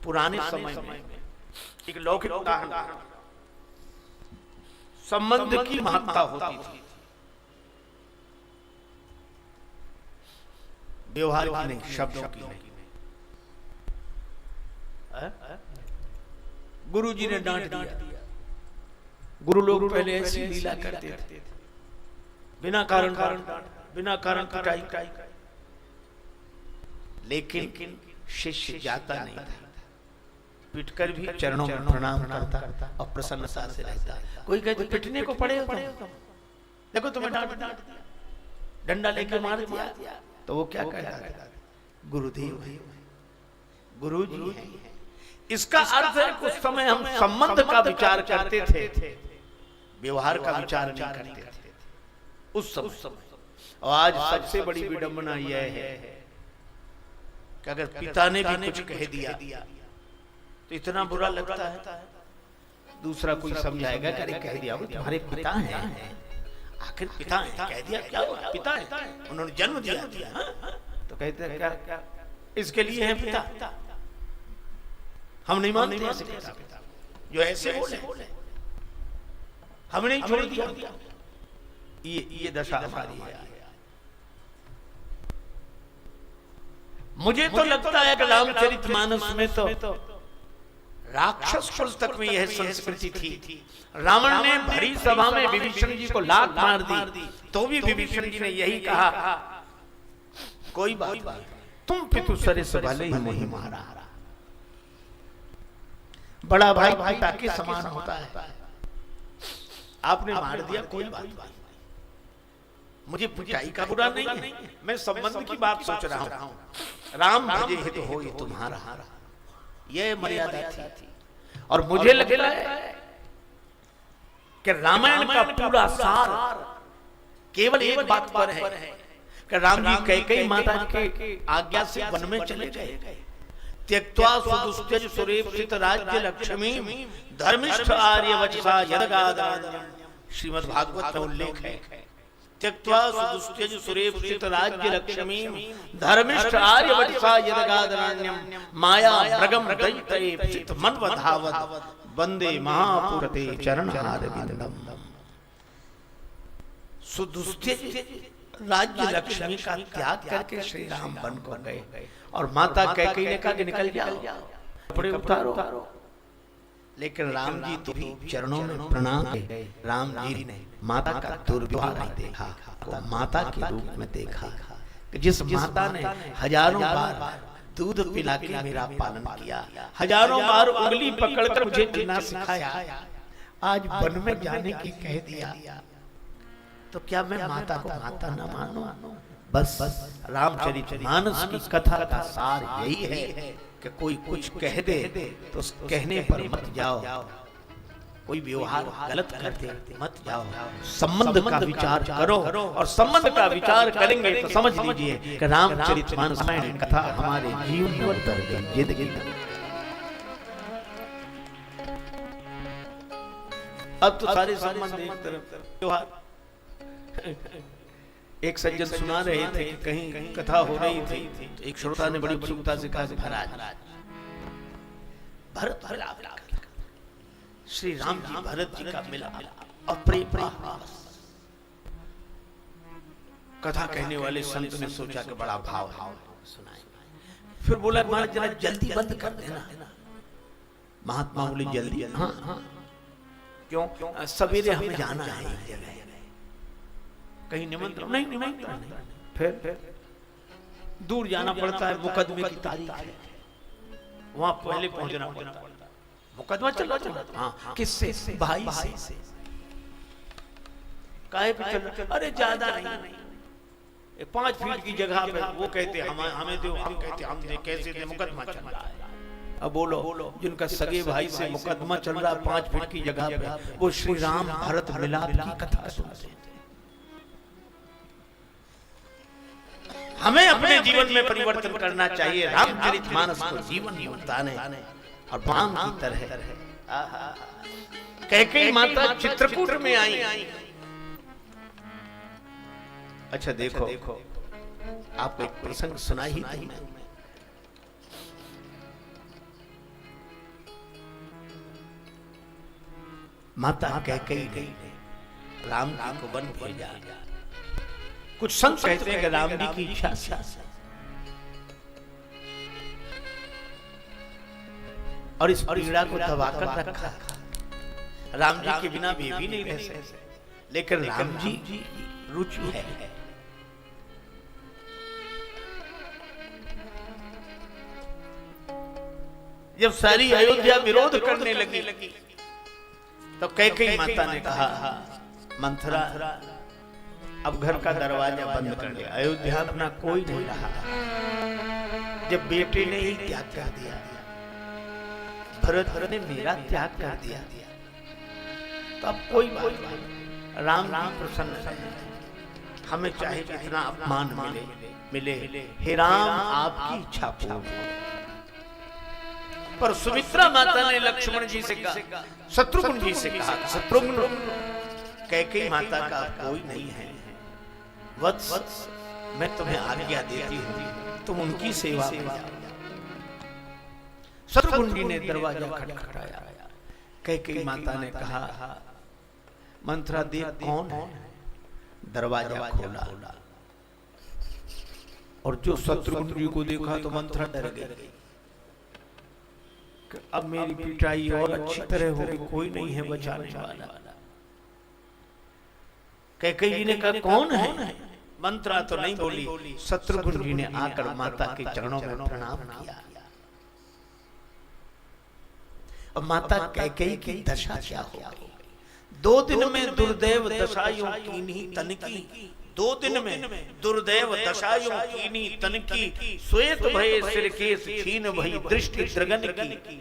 पुराने समय में एक लौकिक उदाहरण, संबंध की महत्ता होती थी, व्यवहार की नहीं, शब्दों की नहीं। गुरु जी ने डांट दिया। गुरु लोग पहले ऐसी लीला करते थे, बिना कारण बिना कारण पिटाई, लेकिन शिष्य जाता नहीं था, पिटकर भी चरणों में प्रणाम करता और प्रसन्नता से रहता। कोई कहते पिटने को पड़े हो, देखो तुम्हें डांट दिया, डंडा लेकर मार दिया, तो वो क्या कहता? गुरुदेव है, गुरु जी है। इसका अर्थ है कुछ समय हम संबंध का विचार करते थे, व्यवहार का विचार नहीं करते थे उस समय। और आज सबसे बड़ी विडंबना यह है कि अगर पिता ने भी कुछ कह दिया तो इतना बुरा लगता है। दूसरा कोई समझाएगा कि अरे कह दिया, वो तुम्हारे पिता हैं, आखिर पिता हैं, कह दिया क्या हुआ, पिता है, उन्होंने जन्म दिया। तो कहते हैं क्या इसके लिए है पिता? हम नहीं मानते ऐसे पिता जो ऐसे बोले, हमने नहीं छोड़ दिया। ये दशा हमारी है। मुझे तो लगता है कि रामचरितमानस में तो राक्षस कुल तक में यह संस्कृति थी। रावण ने भरी सभा में विभीषण जी को लात मार दी, तो भी विभीषण जी ने यही कहा, कोई बात नहीं, तुम पितु सरिस भले ही नहीं मारा। बड़ा भाई पिता के समान होता है, आपने मार दिया, कोई बात नहीं, मुझे पिटाई का बुरा नहीं है, मैं संबंध की बात सोच रहा हूं। राम भजे हित होई तुम्हारा, यह मर्यादा थी। और मुझे लगता है कि रामायण का पूरा सार केवल एक बात पर है कि राम जी कैकेयी माता के आज्ञा से वन में चले गए। त्यक्त्वा सुदुस्त्यज सुरेप्सित राज्य लक्ष्मी धर्मिष्ठ आर्य वचसा यदगादरण्यम, श्रीमद् भागवत में उल्लेख है। त्यक्त्वा सुदुस्त्यज सुरेप्सित राज्य लक्ष्मी धर्मिष्ठ आर्य वचसा यदगादरण्यम, माया मृगम दैत्येप्सित मन्वधावत वंदे महापुरते चरणहार विंदम। सुदुस्त्यज राज्य लक्ष्मी का त्याग करके श्री राम वन को गए और माता कैकेयी ने कहा कि निकल जाओ, कपड़े उतारो। लेकिन राम जी तो भी चरणों में प्रणाम किए। राम जी ने माता का दुर्व्यवहार नहीं देखा, को माता के रूप में देखा कि जिस माता ने हजारों बार दूध पिला के मेरा पालन किया, हजारों बार उंगली पकड़कर मुझे जीना सिखाया, आज वन में जाने की कह दिया, तो क्या मैं माता को माता न मानूं? बस रामचरितमानस की कथा का सार यही है कि कोई कुछ कह दे तो उस कहने पर मत जाओ, कोई व्यवहार गलत कर दे मत जाओ, संबंध का विचार करो। और संबंध का विचार करेंगे तो समझ लीजिए कि रामचरितमानस की कथा हमारे जीवन में उतर गई, जिंदगी। अब तो सारे संबंध एक तरफ, व्यवहार। एक सज्जन सुना रहे थे कि कहीं कथा हो रही थी, तो एक श्रोता ने बड़ी उत्सुकता से कहा, महाराज भरत मिलाप, श्री राम जी भरत जी का मिलाप और प्रेम। कथा कहने वाले संत ने सोचा कि बड़ा भाव सुनाए, फिर बोला महाराज जरा जल्दी बंद कर देना। महात्मा बोले जल्दी? हाँ, क्यों? सवेरे हमें जाना है, कहीं निमंत्रण नहीं। फिर दूर जाना पड़ता है, मुकदमे की तारीख है, वहां पहले पहुंचना पड़ता है। मुकदमा चल रहा, हाँ, किससे? भाई से। काहे पे चल रहा? अरे ज्यादा नहीं, 5 फीट की जगह पे। वो कहते हमें दो, हम कहते हम दे, कैसे दे? मुकदमा चल रहा है। अब बोलो जिनका सगे भाई से मुकदमा चल रहा है 5 फीट की जगह पे, वो श्री राम भरत मिलाप की कथा सुनते हैं। हमें अपने जीवन में परिवर्तन करना चाहिए, रामचरितमानस को जीवन में उतारने और बाण की तरह। कैकेयी माता चित्रकूट में आई। अच्छा देखो, आपको एक प्रसंग सुना ही थी मैं। माता कैकेयी ने राम जी को वन भेजा। कुछ संत कहते हैं कि राम जी की इच्छा से और इस पीड़ा को दबाकर रखा। राम जी के बिना वे भी नहीं रह सकते, लेकिन राम जी रुचि है। जब सारी अयोध्या विरोध करने लगी तो कैकेयी माता ने कहा, मंथरा अब घर का दरवाजा बंद कर दे, अयोध्या अपना कोई नहीं रहा। जब बेटे ने ही त्याग कर दिया, भरत ने मेरा त्याग कर दिया, तो अब कोई बात नहीं, राम जी प्रसन्न है, हमें चाहे जितना अपमान मिले हे राम आपकी इच्छा पूर्ण। पर सुमित्रा माता ने लक्ष्मण जी से कहा, शत्रुघ्न जी से कहा, शत्रुघ्न कैकेयी माता का कोई नहीं है, वत्स मैं तुम्हें आज्ञा देती हूँ, तुम उनकी सेवा करो। शत्रुघ्न जी ने दरवाजा खटखटाया। कैकेयी माता ने कहा, मंथरा देव कौन है? दरवाजा खोला और जो शत्रुघ्न जी को देखा तो मंथरा डर गई। अब मेरी पिटाई और अच्छी तरह होगी, कोई नहीं है बचाने वाला। कैकेयी जी ने कहा, कौन है? मंत्रा तो नहीं बोली। शत्रुघ्न जी ने आकर माता के चरणों में प्रणाम किया। अब माता कैकेयी की दशा क्या हो गई? 2 दिन में दुर्दैव दशायों कीन्ही तनकी, 2 दिन में दुर्दैव दशायों कीन्ही तनकी, श्वेत भये सिर केश छीन भई दृष्टि द्रगन की,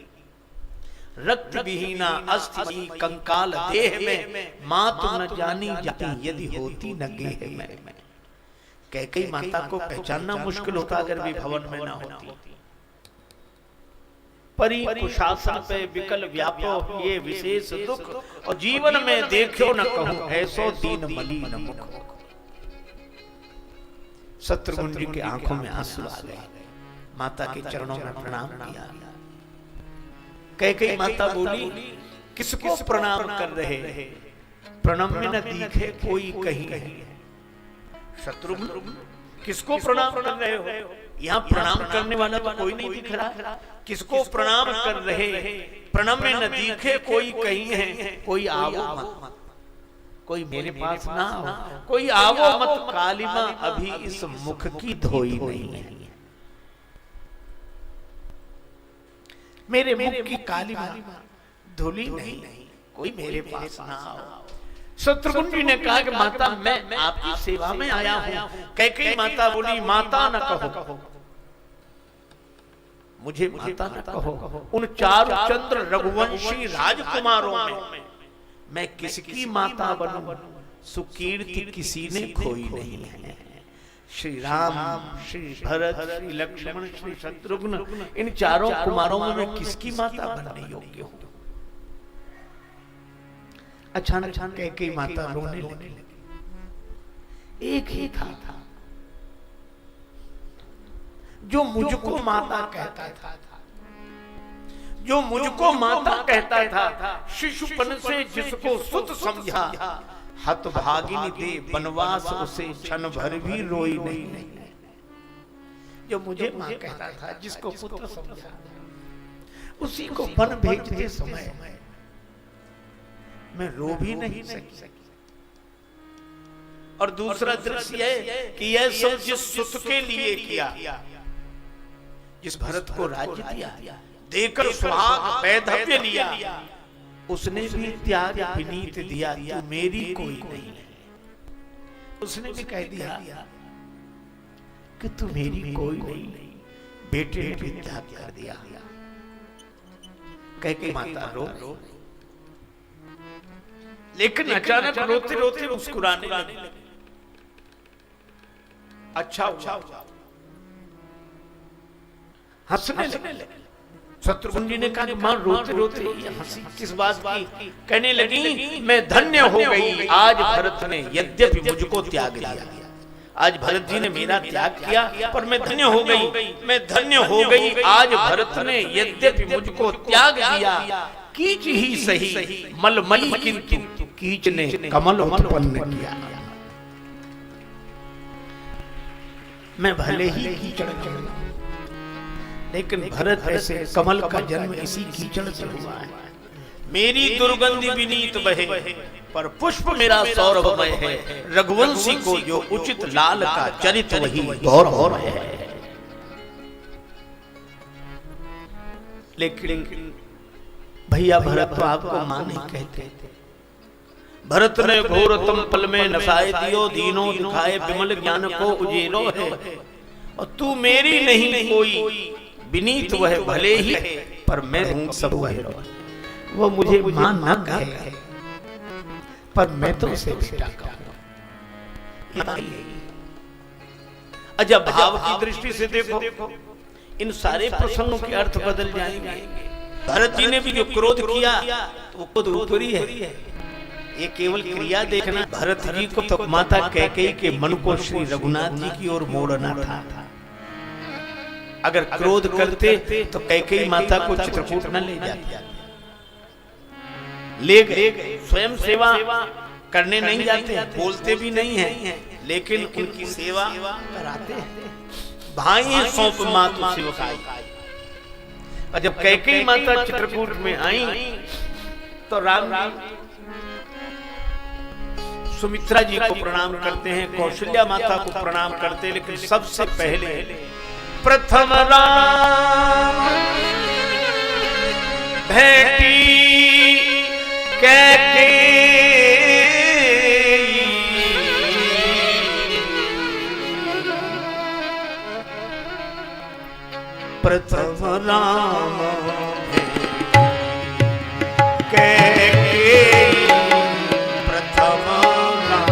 रक्त विहीना अस्थि कंकाल देह में, मातु न जानी जाती यदि होती न गेह में। कैकेयी माता को पहचानना मुश्किल होता अगर भी भवन में ना होती। परी कुशासन पे विकल व्यापो ये विशेष दुख, और जीवन में देखो न कहूं ऐसो दीन मलिन मुख। शत्रुघ्न जी की आंखों में आंसू आ गए, माता के चरणों में प्रणाम किया। कैकेयी माता बोली, किसको प्रणाम कर रहे? प्रणम में न दिखे कोई कहीं। शत्रुघ्न किसको प्रणाम कर रहे हो? यहाँ प्रणाम करने वाला तो कोई नहीं दिख रहा। किसको प्रणाम कर रहे? प्रणम में न दिखे कोई कहीं है, कोई आवो मत, कोई मेरे पास ना हो, कोई आवो मत, कालिमा अभी इस मुख की धोई नहीं है। मेरे मुख की कालिमा धुली नहीं, कोई मेरे पास ना आओ। शत्रुघ्न जी ने कहा कि माता मैं आपकी सेवा में आया हूं। कैकेयी माता बोली, माता न कहो, मुझे माता न कहो। उन चारुचंद्र रघुवंशी राजकुमारों में मैं किसकी माता बनूं? सुकीर्ति किसी ने खोई नहीं है। श्री राम, श्री भरत, श्री लक्ष्मण, श्री शत्रुघ्न, इन चारों कुमारों में मैं किसकी माता बनने योग्य हूं? अचानक कैकेयी माता रोने लगी। एक ही था जो मुझको माता कहता था, जो मुझको माता कहता था, शिशुपन से जिसको सुत समझा, हतभागिनी दे वनवास उसे क्षण भर भी रोई नहीं। जो मुझे मां कहता था, जिसको पुत्र समझा, उसी को वन भेजते समय मैं रो भी नहीं सकी। और दूसरा दृश्य है कि यह सब जिस सुत के लिए किया, जिस भरत को राज्य दिया, देकर सुहाग वैधव्य लिया, उसने भी त्याग विनीत दिया, तू मेरी कोई नहीं है। उसने भी कह दिया कि तू मेरी कोई नहीं। बेटे ने भी त्याग कर दिया। कैकेयी माता रो, लेकिन अचानक रोते रोते मुस्कुराने लगी। अच्छा हंसने लगे। शत्रुघ्न जी ने कहा कि मां रोते रोते हंसी किस बात की? कहने लगी, मैं धन्य हो गई आज भरत ने यद्यपि मुझको त्याग दिया। आज भरत जी ने मेरा त्याग किया, पर मैं धन्य हो गई। मैं धन्य हो गई आज भरत ने यद्यपि मुझको त्याग दिया। कीच ही सही मलमली किंतु कीच ने कमल उत्पन्न किया। मैं भले ही कीचड़ हूं, लेकिन भरत ऐसे कमल का जन्म इसी कीचड़ से हुआ है। मेरी दुर्गंधि विनीत बहे, पर पुष्प मेरा सौरभमय है। रघुवंशी को जो उचित लाल का चरित वही गौरवमय है। लेकिन भैया भरत तो आपको मां नहीं कहते। भरत ने घोरतम पल में नसाए दियो, दीनों दिखाए विमल ज्ञान को उजेलो है। और तू मेरी नहीं कोई, विनीत वह भले ही, पर मैं हूं सब वह। वो मुझे मां न कहे, पर मैं तो उसे बेटा कहूं। अजब भाव की दृष्टि से देखो, इन सारे प्रसंगों के अर्थ बदल जाएंगे। भरत जी ने भी जो क्रोध किया वो खुद ऊपरी है, ये केवल क्रिया देखना। भरत जी को तो माता कैकेयी के मन को श्री रघुनाथ जी की ओर मोड़ना था। अगर क्रोध करते तो कैकेयी माता को चित्रकूट न ले जाते, ले गए। स्वयं सेवा करने नहीं जाते, बोलते भी नहीं है, लेकिन उनकी सेवा कराते हैं। भाई सौंप मातु सेवकाई। और जब कैकेयी माता चित्रकूट में आई तो राम सुमित्रा जी को प्रणाम करते हैं, कौशल्या माता को प्रणाम करते हैं, लेकिन सबसे पहले प्रथम राम भेटी कैकेयी, प्रथम राम कैकेयी, प्रथम राम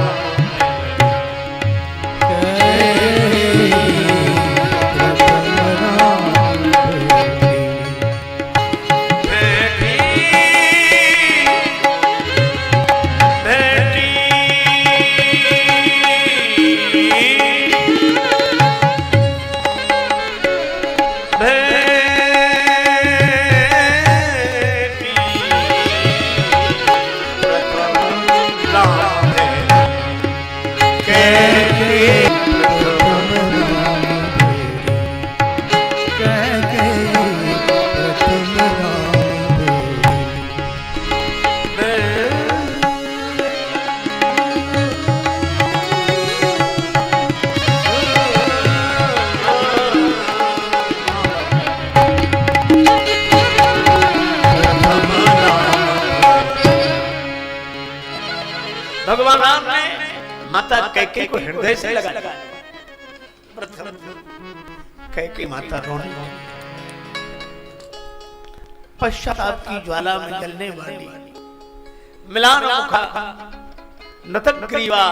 भगवान राम ने माता कैकेयी को हृदय से लगाया। प्रथम कैकेयी माता रोने, पश्चाताप की ज्वाला में जलने वाली मिलान मुखा नतन ग्रीवा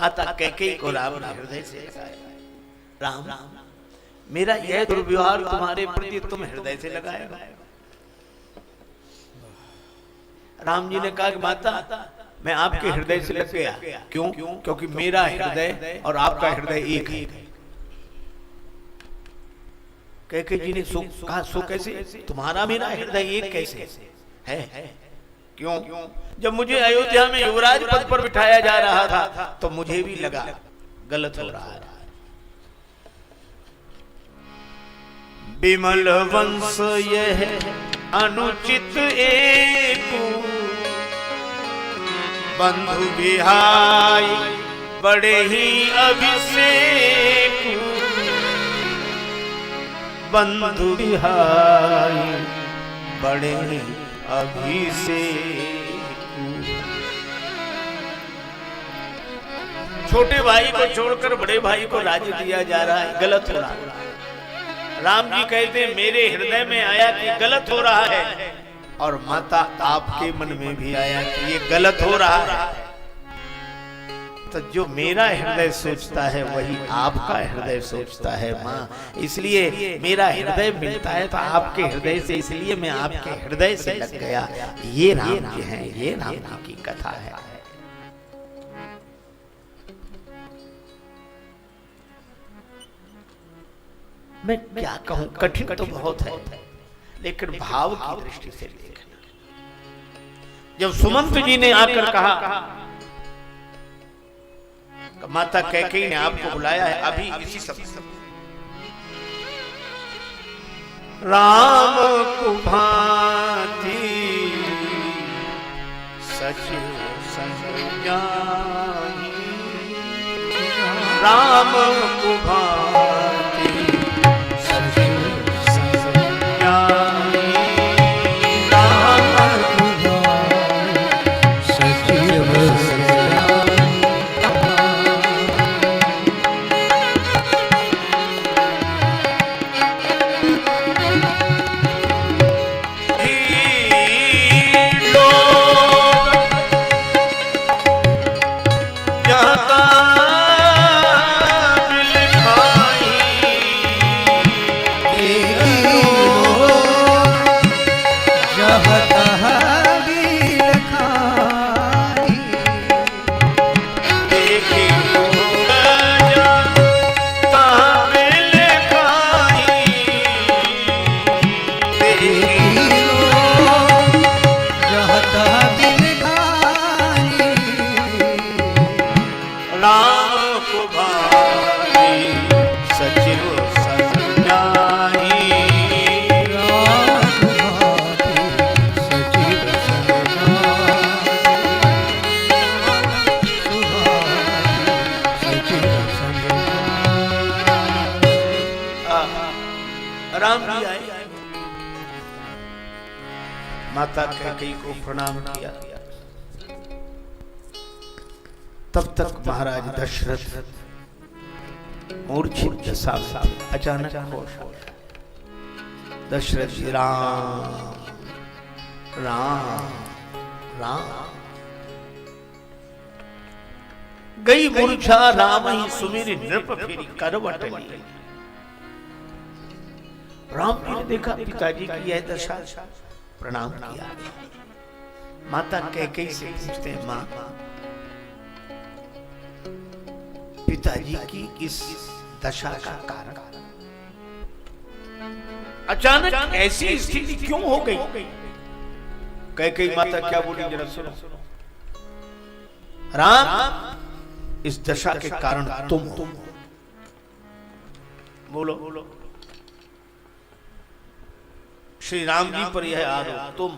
माता कैकेयी को राम ने हृदय से लगाया। राम, मेरा यह दुर्व्यवहार तुम्हारे प्रति तुम हृदय से लगाए। राम जी ने कहा कि माता मैं आपके हृदय से लग गया। क्यों? क्योंकि मेरा हृदय और आपका हृदय एक है। कैकेयी जी ने कहा सो कैसे? तुम्हारा मेरा हृदय एक कैसे है? क्यों? जब मुझे अयोध्या में युवराज पद पर बिठाया जा रहा था तो मुझे भी लगा गलत हो रहा है। विमल वंश यह अनुचित एक, बंधु बिहाई बड़े ही अभिषेक, बंधु बिहाई बड़े ही अभिषेक। छोटे भाई को छोड़कर बड़े भाई को राज्य दिया जा रहा है, गलत हो रहा है। राम जी कहते मेरे हृदय में आया कि गलत हो रहा है, और माता आपके मन में भी आया कि ये गलत हो रहा है। तो जो मेरा हृदय सोचता है वही आपका हृदय सोचता है माँ। इसलिए मेरा हृदय मिलता है तो आपके हृदय से, इसलिए मैं आपके हृदय से लग गया। ये राम जी हैं, ये राम जी की कथा है। मैं क्या कहूं, कठिन तो बहुत है, लेकिन भाव की दृष्टि से देखना। जब सुमंत जी ने आकर कहा माता कैकेयी ने आपको बुलाया है अभी इसी समय, राम को भांति सचिव संग जाहि, राम को भांति सचिव संग जाहि, राम को भांति सचिव संग माता कैकेयी को प्रणाम किया। तब तक महाराज दशरथ मूर्छित दशा में अचानक होश हो गया। दशरथ जी राम राम राम, गई मूर्छा राम ही सुमिरि नृप फेरी करवट ली। राम जी ने देखा पिताजी की यह दशा, प्रणाम किया। माता कैकेयी से पूछते हैं, मां पिताजी की इस दशा का कारण, अचानक ऐसी स्थिति क्यों हो गई? कैकेयी माता क्या बोली जरा सुनो। राम इस दशा के कारण तुम हो। बोलो बोलो। श्री राम जी पर यह आरोप,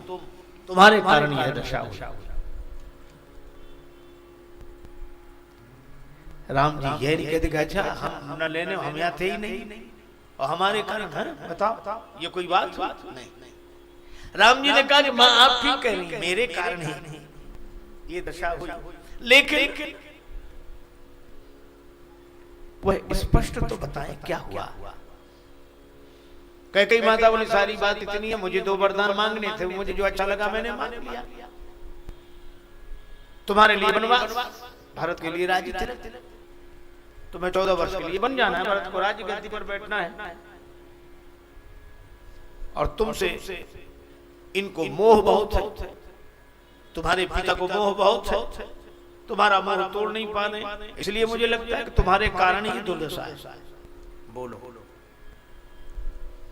तुम्हारे कारण यह दशा हुई। राम जी यह नहीं कहते अच्छा हम न लेने, हम यहाँ थे ही नहीं और हमारे कारण बताओ ये कोई बात नहीं। राम जी ने कहा कि मां आप ठीक कह रही, मेरे कारण ही ये दशा हुई, लेकिन वह स्पष्ट तो बताएं क्या हुआ। कैकेयी माता बोली सारी बात इतनी है, मुझे 2 वरदान मांगने थे, मुझे जो अच्छा लगा मैंने मांग लिया। तुम्हारे लिए वनवास, भारत के लिए राज्य तिलक, तुम्हें 14 वर्ष के लिए बन जाना है, भारत को राज्य गद्दी पर बैठना है, और तुमसे इनको मोह बहुत है, तुम्हारे पिता को मोह बहुत है, तुम्हारा मोह तोड़ नहीं पाने, इसलिए मुझे लगता है कि तुम्हारे कारण ही दुर्दशा है। बोलो।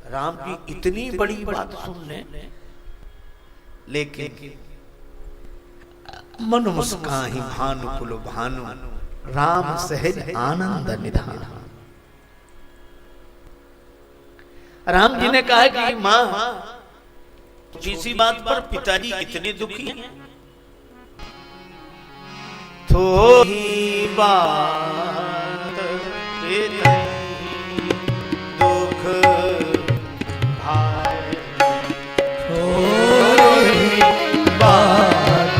राम जी इतनी बड़ी बात सुन ले, लेकिन मन मुस्काहि भानु कुल भानु, राम सहज आनंद निधान। राम जी ने कहा कि मां किसी बात पर पिताजी इतने दुखी हैं, थोड़ी बात दुख भाई, थोड़ी बात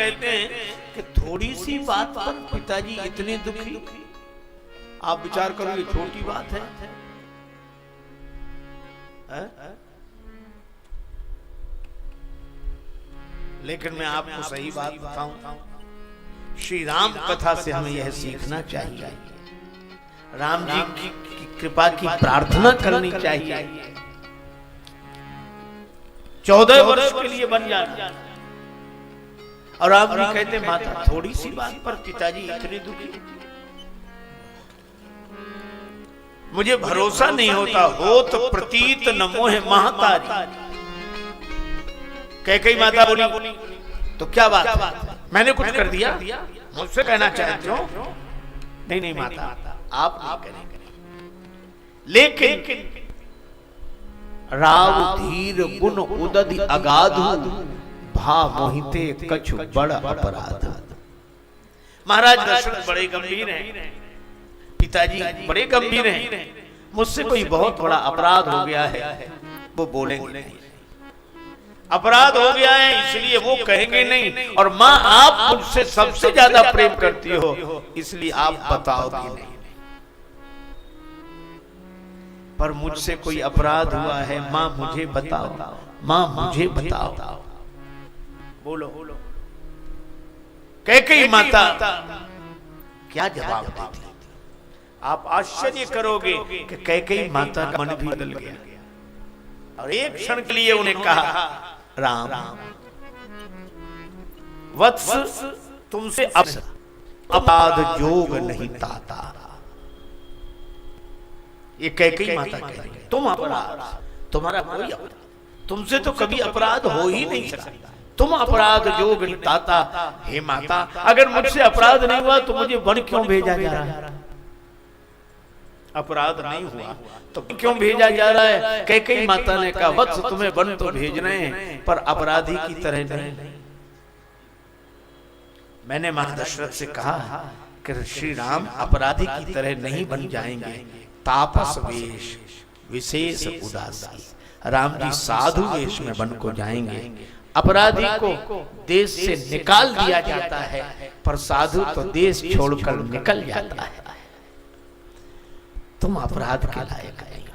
कहते हैं कि थोड़ी सी बात पर पिताजी इतने दुखी। आप विचार करो, ये छोटी बात है? लेकिन मैं आपको सही बात बताऊं, श्री राम कथा से हमें यह सीखना चाहिए, राम जी की कृपा की प्रार्थना करनी चाहिए। 14 वर्ष के लिए बन जाना, और राम जी कहते माता थोड़ी सी बात पर पिताजी इतने दुखी। मुझे भरोसा नहीं होता, हो तो प्रतीत न मोह महतारी। कैकेयी माता बोली तो क्या बात है, मैंने कुछ कर दिया, मुझसे कहना चाहते हो? नहीं नहीं माता, आप नहीं करेंगे, लेकिन राव धीर गुण उदधि अगाधु भा मोहिते कछु बड़ अपराध। महाराज दशरथ बड़े गंभीर हैं, पिताजी बड़े गंभीर हैं, मुझसे कोई बहुत बड़ा अपराध हो गया है, वो बोलेंगे नहीं। अपराध हो गया है इसलिए वो कहेंगे नहीं, और माँ आप मुझसे सबसे ज्यादा प्रेम करती हो इसलिए आप बताओगी नहीं। पर मुझसे कोई अपराध हुआ है, माँ मुझे बताओ, माँ मुझे बताओ। बोलो कैकेयी माता क्या जवाब देती? आप आश्चर्य करोगे कि कैकेयी माता का मन भी बदल गया, और एक क्षण के लिए उन्हें कहा, राम वत्स तुमसे अपराध जोग नहीं ताता। ये कैकेयी माता कह रही है, तुम अपराध, तुम्हारा कोई अपराध, तुमसे तो कभी अपराध हो ही नहीं सकता, तुम अपराध जोग नहीं ताता। हे माता, अगर मुझसे अपराध नहीं हुआ तो मुझे वन क्यों भेजा जा रहा है? अपराध नहीं हुआ तो क्यों भेजा जा रहा है? कैकेयी माता ने कहा, वत्स तुम्हें वन तो भेज रहे हैं पर अपराधी की तरह नहीं। मैंने महाराज दशरथ से कहा कि श्री राम अपराधी की तरह नहीं बन जाएंगे, तापस वेश विशेष उदासी। राम जी साधु वेश में बन को जाएंगे। अपराधी को देश से निकाल दिया जाता है, पर साधु तो देश छोड़कर निकल जाता है। तुम अपराध के लायक नहीं हो।